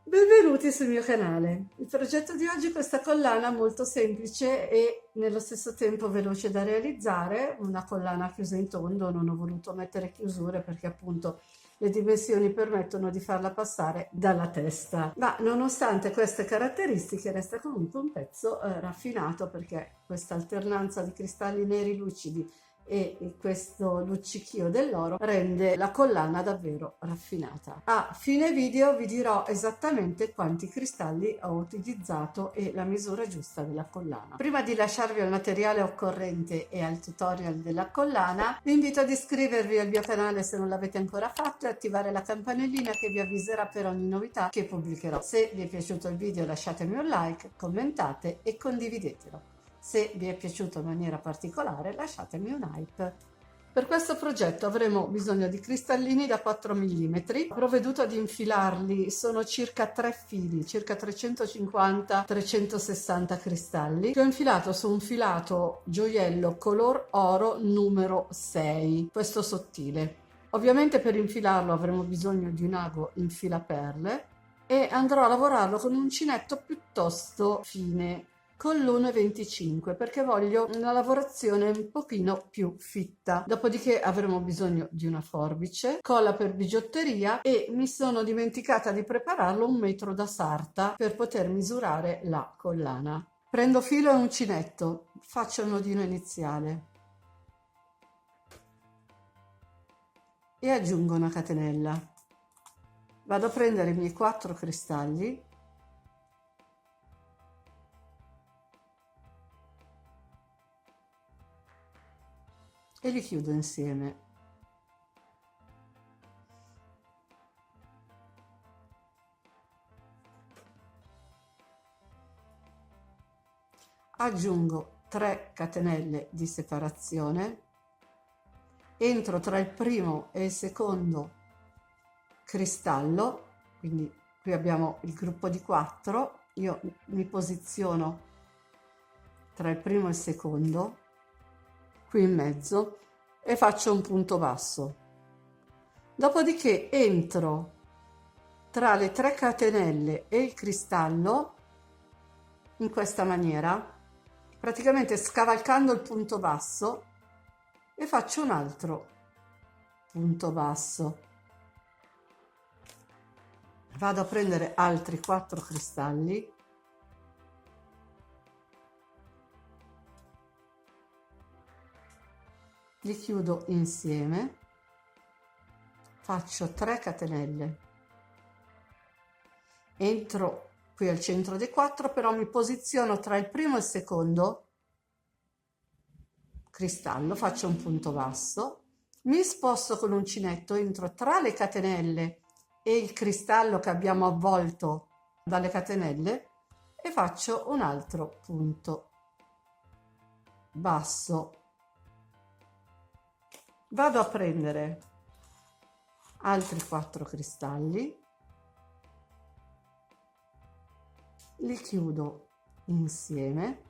Benvenuti sul mio canale. Il progetto di oggi è questa collana molto semplice e nello stesso tempo veloce da realizzare, una collana chiusa in tondo. Non ho voluto mettere chiusure perché appunto le dimensioni permettono di farla passare dalla testa, ma nonostante queste caratteristiche resta comunque un pezzo raffinato, perché questa alternanza di cristalli neri lucidi e questo luccichio dell'oro rende la collana davvero raffinata. A fine video vi dirò esattamente quanti cristalli ho utilizzato e la misura giusta della collana. Prima di lasciarvi al materiale occorrente e al tutorial della collana, vi invito ad iscrivervi al mio canale se non l'avete ancora fatto e attivare la campanellina che vi avviserà per ogni novità che pubblicherò. Se vi è piaciuto il video lasciatemi un like, commentate e condividetelo. Se vi è piaciuto in maniera particolare lasciatemi un hype. Per questo progetto avremo bisogno di cristallini da 4 mm. Ho provveduto ad infilarli, sono circa 3 fili, circa 350-360 cristalli, che ho infilato su un filato gioiello color oro numero 6, questo sottile. Ovviamente per infilarlo avremo bisogno di un ago infilaperle e andrò a lavorarlo con un uncinetto piuttosto fine, con l'1,25, perché voglio una lavorazione un pochino più fitta. Dopodiché avremo bisogno di una forbice, colla per bigiotteria e mi sono dimenticata di prepararlo un metro da sarta per poter misurare la collana. Prendo filo e uncinetto, faccio il nodino iniziale e aggiungo una catenella. Vado a prendere i miei 4 cristalli e li chiudo insieme. Aggiungo 3 catenelle di separazione, entro tra il primo e il secondo cristallo, quindi qui abbiamo il gruppo di 4, io mi posiziono tra il primo e il secondo, qui in mezzo, e faccio un punto basso. Dopodiché entro tra le 3 catenelle e il cristallo in questa maniera, praticamente scavalcando il punto basso, e faccio un altro punto basso. Vado a prendere altri 4 cristalli li chiudo insieme, faccio 3 catenelle, entro qui al centro dei 4, però mi posiziono tra il primo e il secondo cristallo, faccio un punto basso, mi sposto con l'uncinetto, entro tra le catenelle e il cristallo che abbiamo avvolto dalle catenelle e faccio un altro punto basso. Vado a prendere altri 4 cristalli, li chiudo insieme,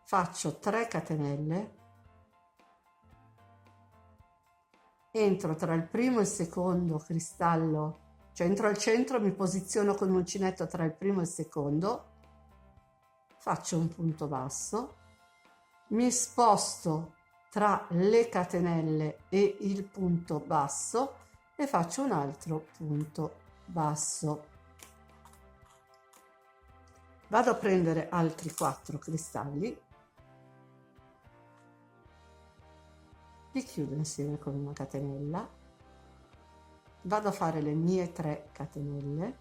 faccio 3 catenelle, entro tra il primo e il secondo cristallo, cioè entro al centro, mi posiziono con l'uncinetto tra il primo e il secondo, faccio un punto basso, mi sposto tra le catenelle e il punto basso e faccio un altro punto basso. Vado a prendere altri 4 cristalli, li chiudo insieme con una catenella, vado a fare le mie 3 catenelle,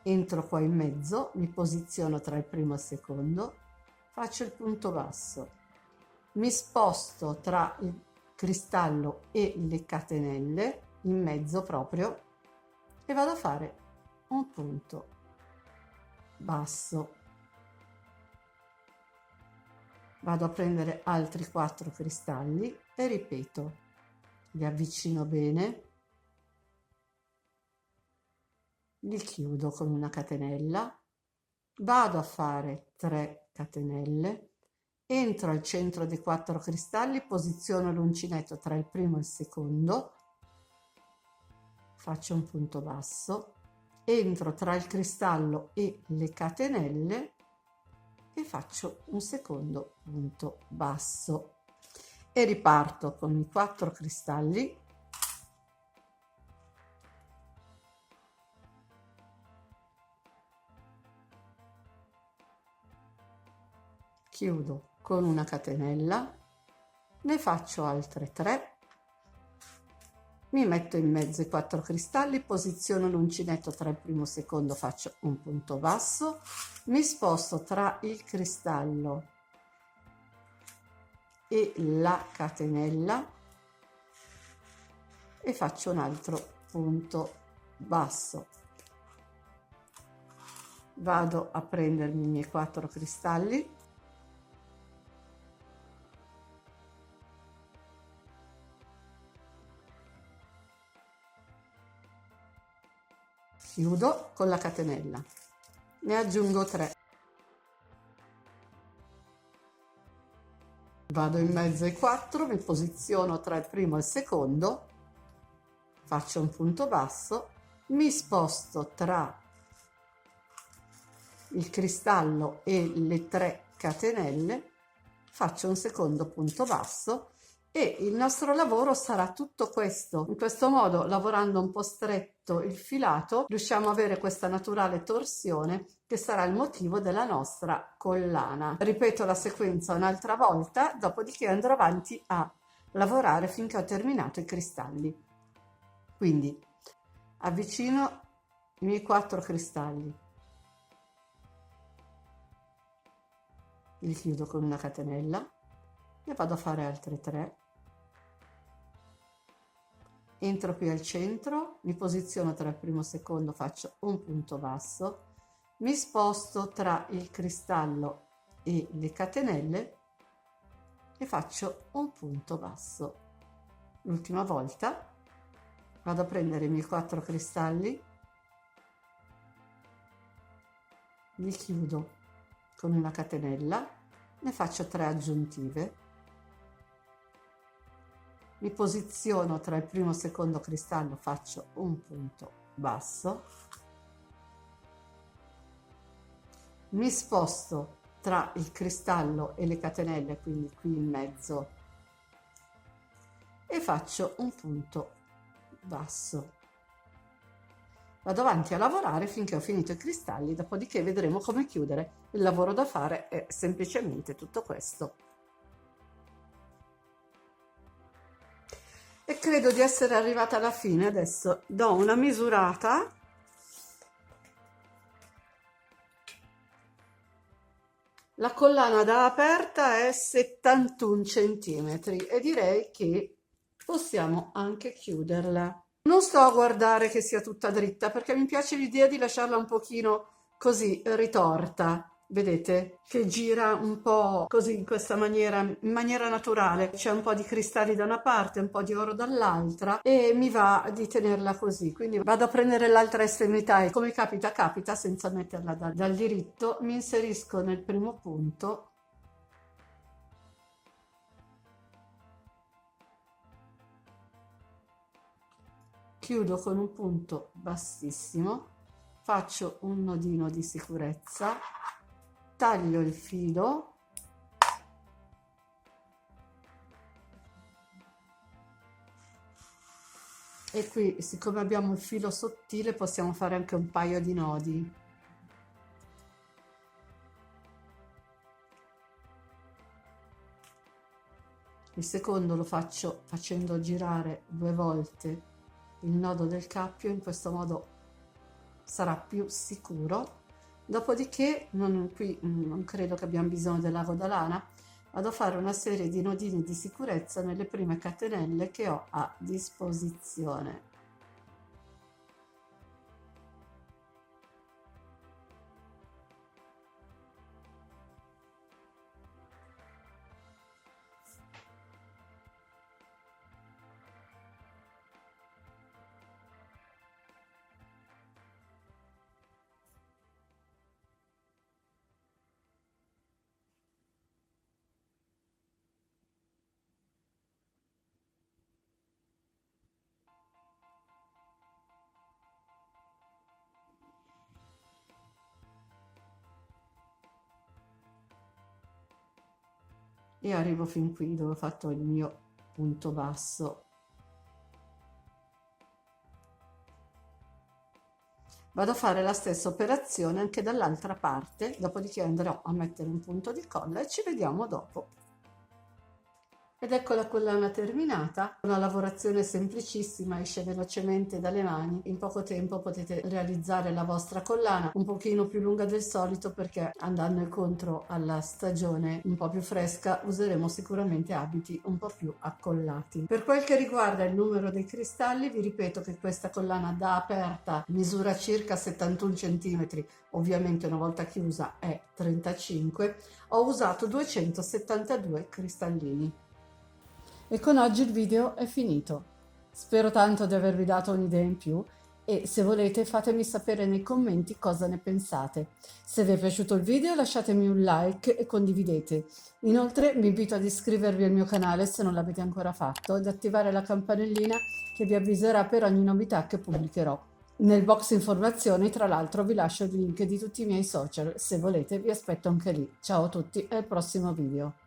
entro qua in mezzo, mi posiziono tra il primo e il secondo, faccio il punto basso, mi sposto tra il cristallo e le catenelle, in mezzo proprio, e vado a fare un punto basso. Vado a prendere altri 4 cristalli e ripeto, li avvicino bene, li chiudo con una catenella, vado a fare 3 catenelle, entro al centro dei 4 cristalli, posiziono l'uncinetto tra il primo e il secondo, faccio un punto basso, entro tra il cristallo e le catenelle e faccio un secondo punto basso e riparto con i 4 cristalli, chiudo con una catenella, ne faccio altre 3, mi metto in mezzo i 4 cristalli, posiziono l'uncinetto tra il primo e il secondo, faccio un punto basso, mi sposto tra il cristallo e la catenella e faccio un altro punto basso. Vado a prendermi i miei 4 cristalli, chiudo con la catenella, ne aggiungo 3, vado in mezzo ai 4, mi posiziono tra il primo e il secondo, faccio un punto basso, mi sposto tra il cristallo e le 3 catenelle, faccio un secondo punto basso e il nostro lavoro sarà tutto questo. In questo modo, lavorando un po' stretto il filato, riusciamo a avere questa naturale torsione che sarà il motivo della nostra collana. Ripeto la sequenza un'altra volta, dopodiché andrò avanti a lavorare finché ho terminato i cristalli. Quindi avvicino i miei 4 cristalli, li chiudo con una catenella, ne vado a fare altre 3, entro qui al centro, mi posiziono tra il primo e il secondo, faccio un punto basso, mi sposto tra il cristallo e le catenelle e faccio un punto basso. L'ultima volta vado a prendere i miei 4 cristalli, li chiudo con una catenella, ne faccio 3 aggiuntive, mi posiziono tra il primo e il secondo cristallo, faccio un punto basso, mi sposto tra il cristallo e le catenelle, quindi qui in mezzo, e faccio un punto basso. Vado avanti a lavorare finché ho finito i cristalli, dopodiché vedremo come chiudere. Il lavoro da fare è semplicemente tutto questo. E credo di essere arrivata alla fine. Adesso do una misurata. La collana da aperta è 71 centimetri e direi che possiamo anche chiuderla. Non sto a guardare che sia tutta dritta perché mi piace l'idea di lasciarla un pochino così ritorta. Vedete che gira un po' così in questa maniera, in maniera naturale. C'è un po' di cristalli da una parte, un po' di oro dall'altra e mi va di tenerla così. Quindi vado a prendere l'altra estremità e come capita capita, senza metterla dal diritto, mi inserisco nel primo punto. Chiudo con un punto bassissimo, faccio un nodino di sicurezza, taglio il filo e qui, siccome abbiamo il filo sottile, possiamo fare anche un paio di nodi. Il secondo lo faccio facendo girare 2 volte il nodo del cappio, in questo modo sarà più sicuro. Dopodiché qui non credo che abbiamo bisogno dell'ago da lana, vado a fare una serie di nodini di sicurezza nelle prime catenelle che ho a disposizione. e arrivo fin qui dove ho fatto il mio punto basso. Vado a fare la stessa operazione anche dall'altra parte, dopodiché andrò a mettere un punto di colla e ci vediamo dopo. Ed ecco la collana terminata, una lavorazione semplicissima, esce velocemente dalle mani, in poco tempo potete realizzare la vostra collana un pochino più lunga del solito perché andando incontro alla stagione un po' più fresca useremo sicuramente abiti un po' più accollati. Per quel che riguarda il numero dei cristalli vi ripeto che questa collana da aperta misura circa 71 cm, ovviamente una volta chiusa è 35, ho usato 272 cristallini. E con oggi il video è finito. Spero tanto di avervi dato un'idea in più e se volete fatemi sapere nei commenti cosa ne pensate. Se vi è piaciuto il video lasciatemi un like e condividete. Inoltre vi invito ad iscrivervi al mio canale se non l'avete ancora fatto ed attivare la campanellina che vi avviserà per ogni novità che pubblicherò. Nel box informazioni tra l'altro vi lascio il link di tutti i miei social, se volete vi aspetto anche lì. Ciao a tutti e al prossimo video.